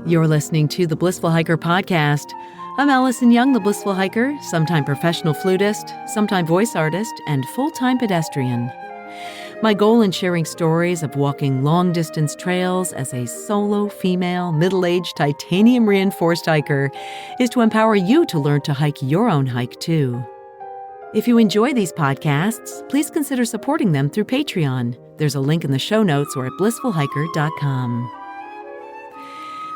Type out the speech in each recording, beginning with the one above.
You're listening to the Blissful Hiker podcast. I'm Allison Young, the Blissful Hiker, sometime professional flutist, sometime voice artist, and full-time pedestrian. My goal in sharing stories of walking long-distance trails as a solo, female, middle-aged, titanium-reinforced hiker is to empower you to learn to hike your own hike, too. If you enjoy these podcasts, please consider supporting them through Patreon. There's a link in the show notes or at blissfulhiker.com.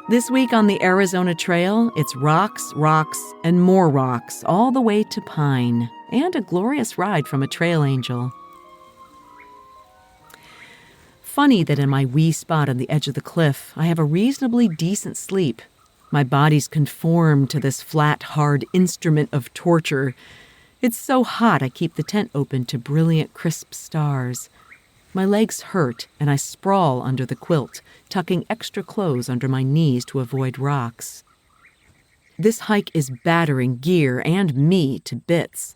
This week on the Arizona Trail, it's rocks, rocks, and more rocks, all the way to Pine, and a glorious ride from a trail angel. Funny that in my wee spot on the edge of the cliff, I have a reasonably decent sleep. My body's conformed to this flat, hard instrument of torture. It's so hot I keep the tent open to brilliant, crisp stars. My legs hurt, and I sprawl under the quilt, tucking extra clothes under my knees to avoid rocks. This hike is battering gear and me to bits.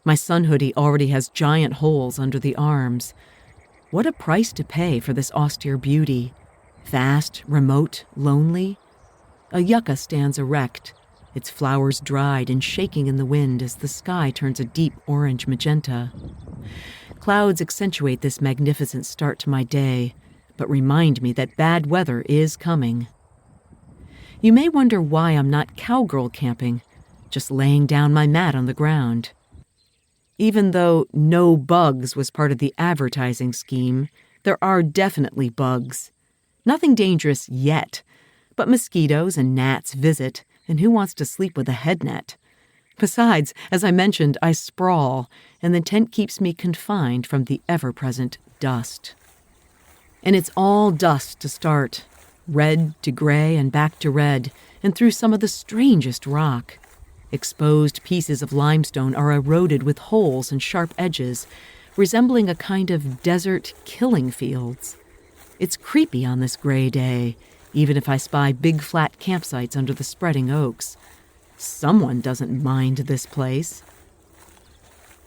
My sun hoodie already has giant holes under the arms. What a price to pay for this austere beauty. Vast, remote, lonely. A yucca stands erect, its flowers dried and shaking in the wind as the sky turns a deep orange magenta. Clouds accentuate this magnificent start to my day, but remind me that bad weather is coming. You may wonder why I'm not cowgirl camping, just laying down my mat on the ground. Even though no bugs was part of the advertising scheme, there are definitely bugs. Nothing dangerous yet, but mosquitoes and gnats visit, and who wants to sleep with a head net? Besides, as I mentioned, I sprawl, and the tent keeps me confined from the ever-present dust. And it's all dust to start, red to gray and back to red, and through some of the strangest rock. Exposed pieces of limestone are eroded with holes and sharp edges, resembling a kind of desert killing fields. It's creepy on this gray day, even if I spy big flat campsites under the spreading oaks. Someone doesn't mind this place.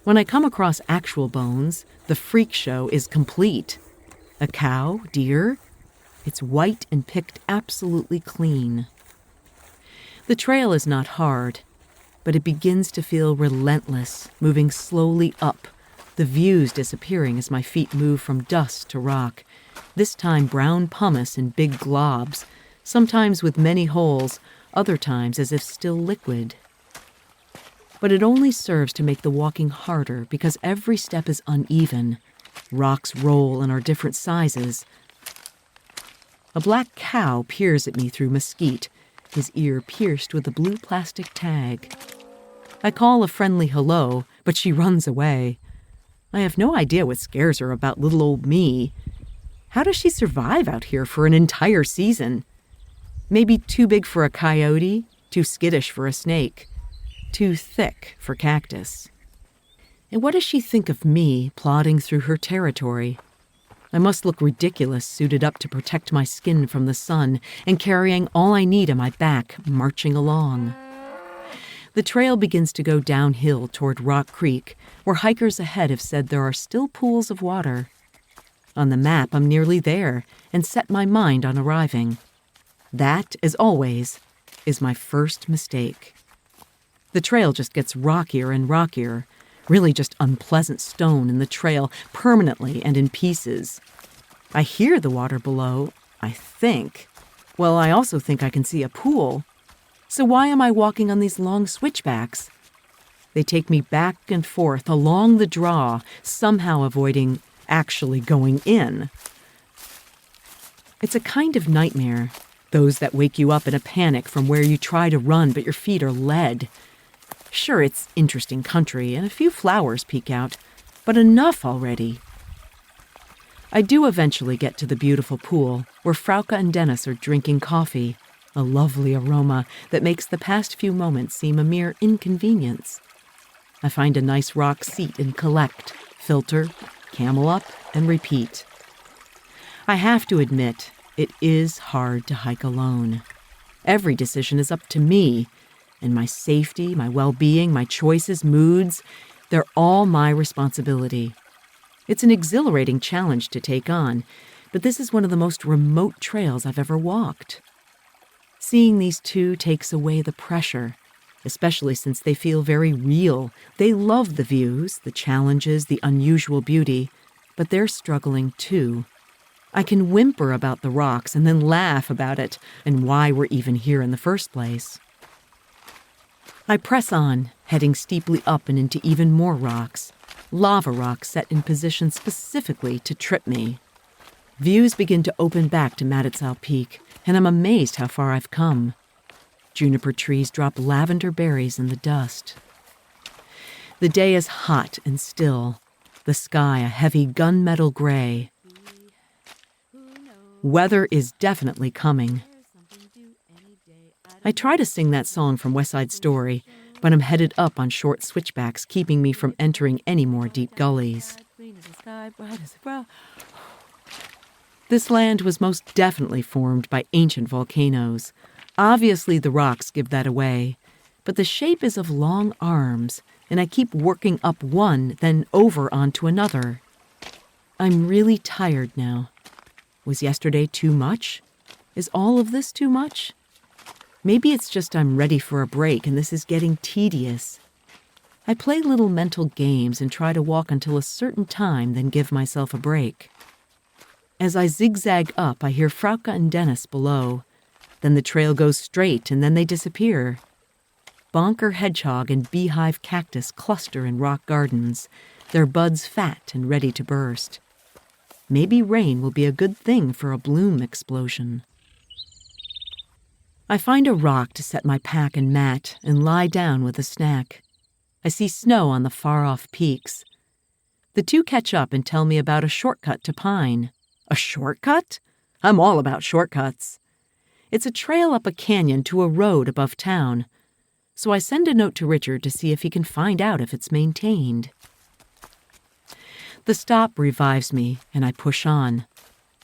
When I come across actual bones, the freak show is complete. A cow, deer, it's white and picked absolutely clean. The trail is not hard, but it begins to feel relentless, moving slowly up, the views disappearing as my feet move from dust to rock, this time brown pumice in big globs, sometimes with many holes, other times as if still liquid. But it only serves to make the walking harder because every step is uneven. Rocks roll and are different sizes. A black cow peers at me through mesquite, his ear pierced with a blue plastic tag. I call a friendly hello, but she runs away. I have no idea what scares her about little old me. How does she survive out here for an entire season? Maybe too big for a coyote, too skittish for a snake, too thick for cactus. And what does she think of me plodding through her territory? I must look ridiculous suited up to protect my skin from the sun and carrying all I need on my back, marching along. The trail begins to go downhill toward Rock Creek, where hikers ahead have said there are still pools of water. On the map, I'm nearly there and set my mind on arriving. That, as always, is my first mistake. The trail just gets rockier and rockier, really just unpleasant stone in the trail permanently and in pieces. I hear the water below, I think. Well, I also think I can see a pool. So why am I walking on these long switchbacks? They take me back and forth along the draw, somehow avoiding actually going in. It's a kind of nightmare. Those that wake you up in a panic from where you try to run but your feet are lead. Sure, it's interesting country and a few flowers peek out, but enough already. I do eventually get to the beautiful pool where Frauke and Dennis are drinking coffee, a lovely aroma that makes the past few moments seem a mere inconvenience. I find a nice rock seat and collect, filter, camel up, and repeat. I have to admit, it is hard to hike alone. Every decision is up to me, and my safety, my well-being, my choices, moods, they're all my responsibility. It's an exhilarating challenge to take on, but this is one of the most remote trails I've ever walked. Seeing these two takes away the pressure, especially since they feel very real. They love the views, the challenges, the unusual beauty, but they're struggling too. I can whimper about the rocks and then laugh about it and why we're even here in the first place. I press on, heading steeply up and into even more rocks, lava rocks set in position specifically to trip me. Views begin to open back to Matitzal Peak, and I'm amazed how far I've come. Juniper trees drop lavender berries in the dust. The day is hot and still, the sky a heavy gunmetal gray. Weather is definitely coming. I try to sing that song from West Side Story, but I'm headed up on short switchbacks, keeping me from entering any more deep gullies. This land was most definitely formed by ancient volcanoes. Obviously, the rocks give that away, but the shape is of long arms, and I keep working up one, then over onto another. I'm really tired now. Was yesterday too much? Is all of this too much? Maybe it's just I'm ready for a break and this is getting tedious. I play little mental games and try to walk until a certain time, then give myself a break. As I zigzag up, I hear Frauke and Dennis below. Then the trail goes straight and then they disappear. Bonker hedgehog and beehive cactus cluster in rock gardens, their buds fat and ready to burst. Maybe rain will be a good thing for a bloom explosion. I find a rock to set my pack and mat and lie down with a snack. I see snow on the far-off peaks. The two catch up and tell me about a shortcut to Pine. A shortcut? I'm all about shortcuts. It's a trail up a canyon to a road above town. So I send a note to Richard to see if he can find out if it's maintained. The stop revives me, and I push on.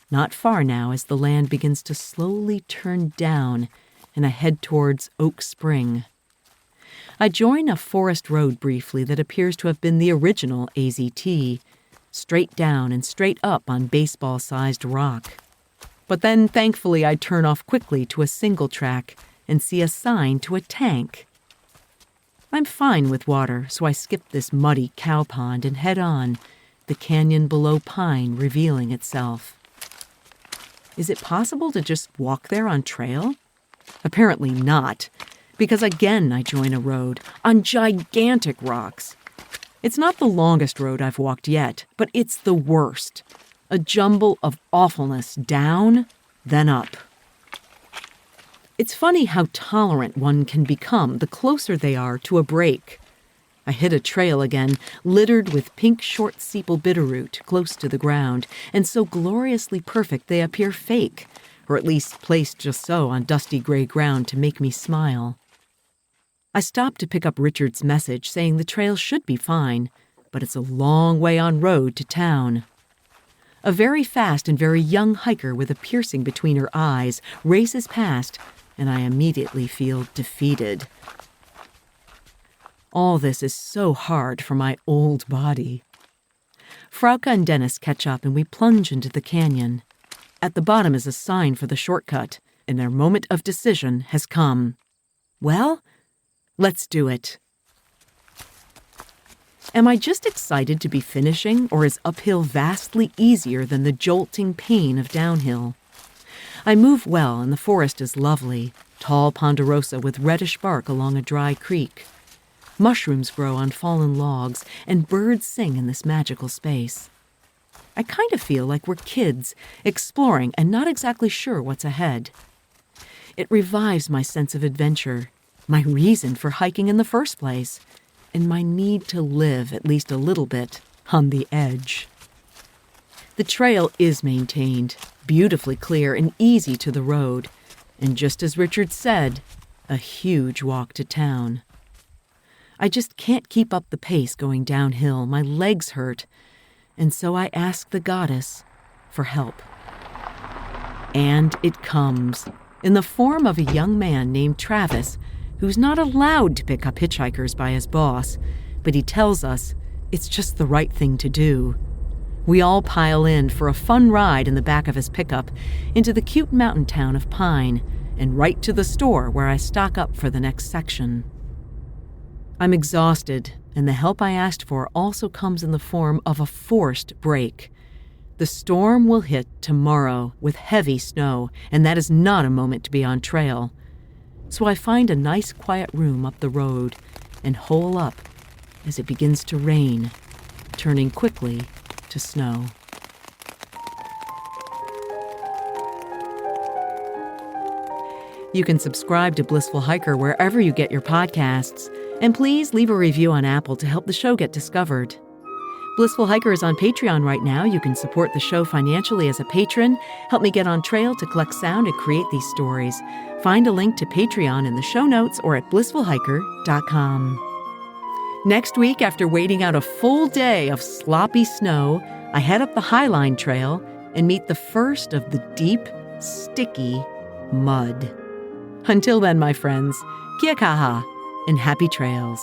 Not far now as the land begins to slowly turn down, and I head towards Oak Spring. I join a forest road briefly that appears to have been the original AZT, straight down and straight up on baseball-sized rock. But then, thankfully, I turn off quickly to a single track and see a sign to a tank. I'm fine with water, so I skip this muddy cow pond and head on, the canyon below Pine revealing itself. Is it possible to just walk there on trail? Apparently not, because again I join a road on gigantic rocks. It's not the longest road I've walked yet, but it's the worst. A jumble of awfulness down, then up. It's funny how tolerant one can become the closer they are to a break. I hit a trail again, littered with pink short sepal bitterroot close to the ground, and so gloriously perfect they appear fake, or at least placed just so on dusty gray ground to make me smile. I stop to pick up Richard's message saying the trail should be fine, but it's a long way on road to town. A very fast and very young hiker with a piercing between her eyes races past, and I immediately feel defeated. All this is so hard for my old body. Frauke and Dennis catch up and we plunge into the canyon. At the bottom is a sign for the shortcut, and their moment of decision has come. Well, let's do it. Am I just excited to be finishing, or is uphill vastly easier than the jolting pain of downhill? I move well, and the forest is lovely, tall ponderosa with reddish bark along a dry creek. Mushrooms grow on fallen logs, and birds sing in this magical space. I kind of feel like we're kids, exploring and not exactly sure what's ahead. It revives my sense of adventure, my reason for hiking in the first place, and my need to live at least a little bit on the edge. The trail is maintained, beautifully clear and easy to the road, and just as Richard said, a huge walk to town. I just can't keep up the pace going downhill. My legs hurt, and so I ask the goddess for help. And it comes, in the form of a young man named Travis, who's not allowed to pick up hitchhikers by his boss, but he tells us it's just the right thing to do. We all pile in for a fun ride in the back of his pickup into the cute mountain town of Pine, and right to the store where I stock up for the next section. I'm exhausted, and the help I asked for also comes in the form of a forced break. The storm will hit tomorrow with heavy snow, and that is not a moment to be on trail. So I find a nice quiet room up the road and hole up as it begins to rain, turning quickly to snow. You can subscribe to Blissful Hiker wherever you get your podcasts, and please leave a review on Apple to help the show get discovered. Blissful Hiker is on Patreon right now. You can support the show financially as a patron, help me get on trail to collect sound and create these stories. Find a link to Patreon in the show notes or at blissfulhiker.com. Next week, after waiting out a full day of sloppy snow, I head up the Highline Trail and meet the first of the deep, sticky mud. Until then, my friends, kia kaha and happy trails.